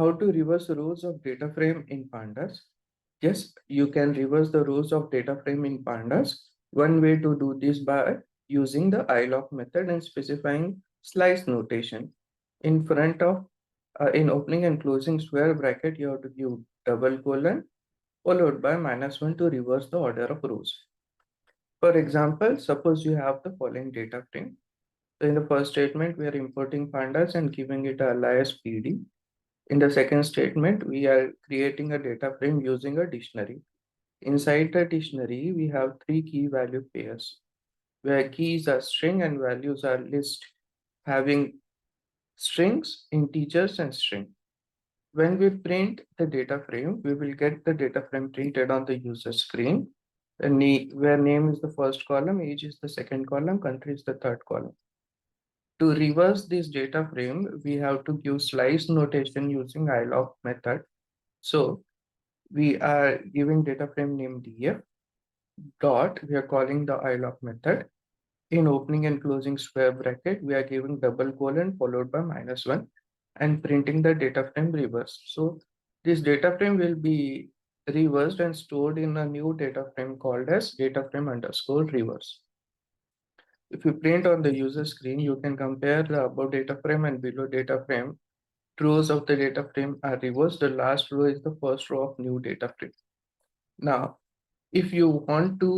How to reverse rows of data frame in Pandas? Yes, you can reverse the rows of data frame in Pandas. One way to do this by using the iloc method and specifying slice notation. In front of, in opening and closing square bracket, you have to give double colon followed by -1 to reverse the order of rows. For example, suppose you have the following data frame. So in the first statement, we are importing pandas and giving it a alias PD. In the second statement, we are creating a data frame using a dictionary. Inside the dictionary, we have three key value pairs, where keys are string and values are list, having strings, integers, and string. When we print the data frame, we will get the data frame printed on the user screen, where name is the first column, age is the second column, country is the third column. To reverse this data frame, we have to give slice notation using iloc method. So we are giving data frame name df dot, we are calling the iloc method. In opening and closing square bracket, we are giving double colon followed by -1 and printing the data frame reverse. So this data frame will be reversed and stored in a new data frame called as data frame underscore reverse. If you print on the user screen, you can compare the above data frame and below data frame. Rows of the data frame are reversed. The last row is the first row of new data frame. Now, if you want to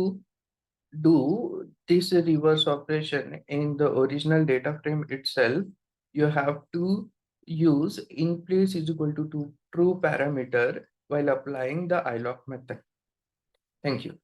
do this reverse operation in the original data frame itself, you have to use in place is equal to true parameter while applying the iloc method. Thank you.